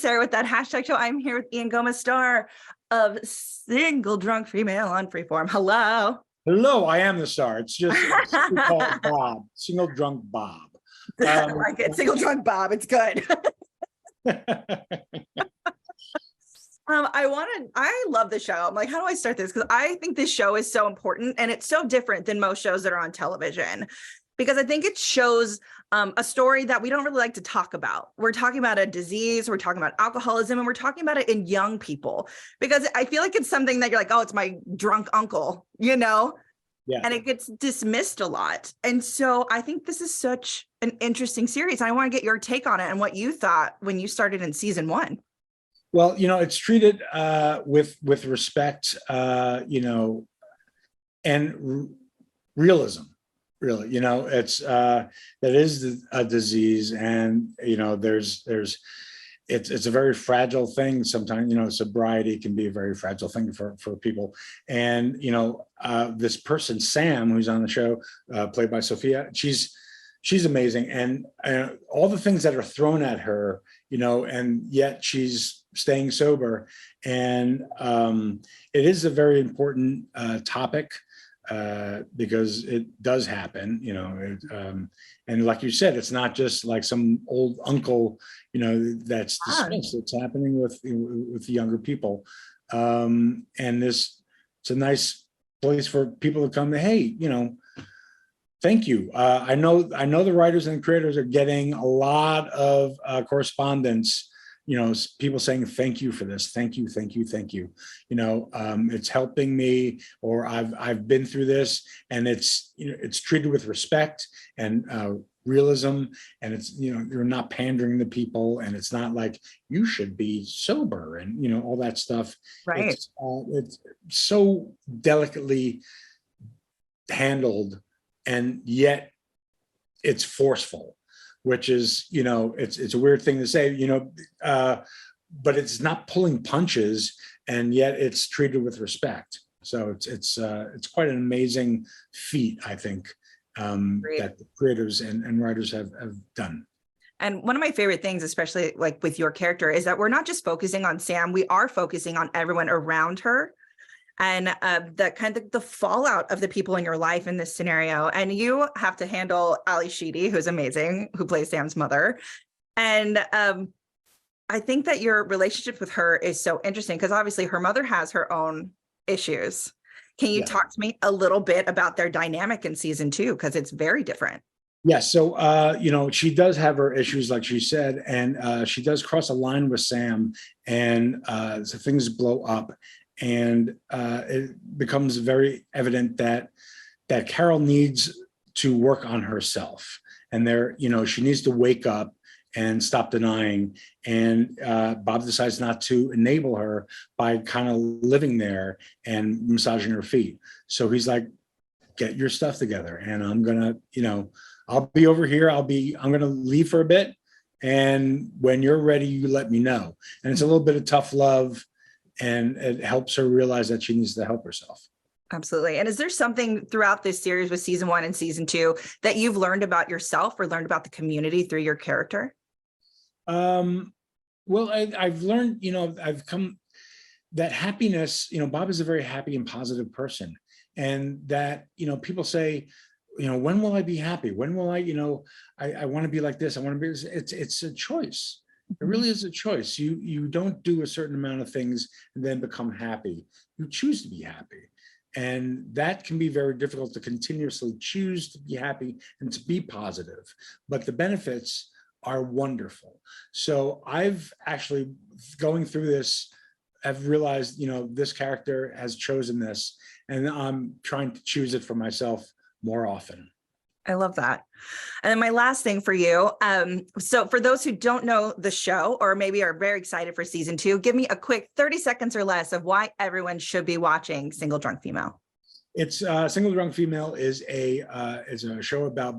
Sarah with that hashtag show. I'm here with Ian Gomez, star of Single Drunk Female on Freeform. Hello. Hello, I am the star. It's just we call it Bob, single drunk Bob. I like it. Single Drunk Bob. It's good. I love the show. I'm like, how do I start this? Because I think this show is so important and it's so different than most shows that are on television. Because I think it shows a story that we don't really like to talk about. We're talking about a disease, we're talking about alcoholism, and we're talking about it in young people. Because I feel like it's something that you're like, oh, it's my drunk uncle, you know? Yeah. And it gets dismissed a lot. And so I think this is such an interesting series. I want to get your take on it and what you thought when you started in season 1. Well, it's treated with respect, and realism. Really, it's that is a disease, and it's a very fragile thing. Sometimes, sobriety can be a very fragile thing for people. And this person, Sam, who's on the show, played by Sophia, she's amazing, and all the things that are thrown at her, and yet she's staying sober. And it is a very important topic. Because it does happen, and like you said, it's not just like some old uncle, that's dismissed. It's happening with younger people, and it's a nice place for people to come to. Hey, thank you. I know the writers and the creators are getting a lot of correspondence. People saying thank you for this, thank you. It's helping me, or I've been through this, and it's treated with respect and realism, and it's you're not pandering to people, and it's not like you should be sober and all that stuff. Right. It's so delicately handled, and yet it's forceful, which is, it's a weird thing to say, but it's not pulling punches, and yet it's treated with respect. So it's quite an amazing feat, I think, that the creators and writers have done. And one of my favorite things, especially like with your character, is that we're not just focusing on Sam, we are focusing on everyone around her. And the kind of the fallout of the people in your life in this scenario. And you have to handle Ali Sheedy, who's amazing, who plays Sam's mother. And I think that your relationship with her is so interesting because obviously her mother has her own issues. Can you talk to me a little bit about their dynamic in season 2? Because it's very different. Yes. So, she does have her issues, like she said, and she does cross a line with Sam, and so things blow up. And it becomes very evident that Carol needs to work on herself, and she needs to wake up and stop denying. And Bob decides not to enable her by kind of living there and massaging her feet. So he's like, "Get your stuff together, and I'm gonna, I'll be over here. I'm gonna leave for a bit, and when you're ready, you let me know." And it's a little bit of tough love. And it helps her realize that she needs to help herself. Absolutely. And is there something throughout this series with season 1 and season 2 that you've learned about yourself or learned about the community through your character? Well, I've learned, I've come that happiness, Bob is a very happy and positive person. And that, people say, when will I be happy? When will I want to be like this. I want to be, it's a choice. It really is a choice. You don't do a certain amount of things and then become happy. You choose to be happy. And that can be very difficult, to continuously choose to be happy and to be positive. But the benefits are wonderful. So I've actually, going through this, I've realized, this character has chosen this, and I'm trying to choose it for myself more often. I love that. And then my last thing for you. So for those who don't know the show, or maybe are very excited for season 2, give me a quick 30 seconds or less of why everyone should be watching Single Drunk Female. It's Single Drunk Female is a show about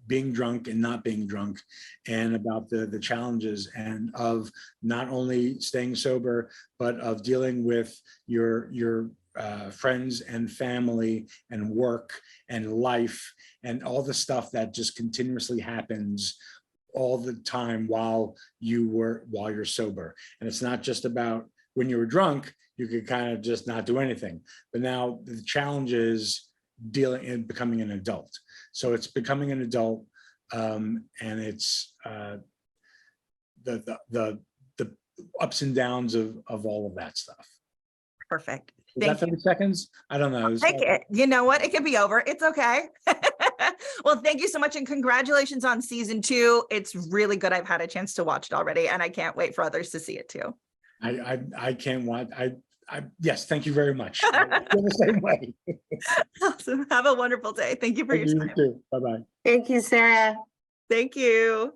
being drunk and not being drunk, and about the challenges and of not only staying sober, but of dealing with your friends and family and work and life and all the stuff that just continuously happens all the time while you're sober. And it's not just about when you were drunk, you could kind of just not do anything. But now the challenge is dealing and becoming an adult. So it's becoming an adult, and it's the ups and downs of all of that stuff. Perfect. Was that 30 seconds? I don't know. Take it. You know what? It can be over. It's okay. Well, thank you so much. And congratulations on season 2. It's really good. I've had a chance to watch it already, and I can't wait for others to see it too. I can't watch. Yes, thank you very much. I feel the same way. Awesome. Have a wonderful day. Thank you for your time. You too. Bye-bye. Thank you, Sarah. Thank you.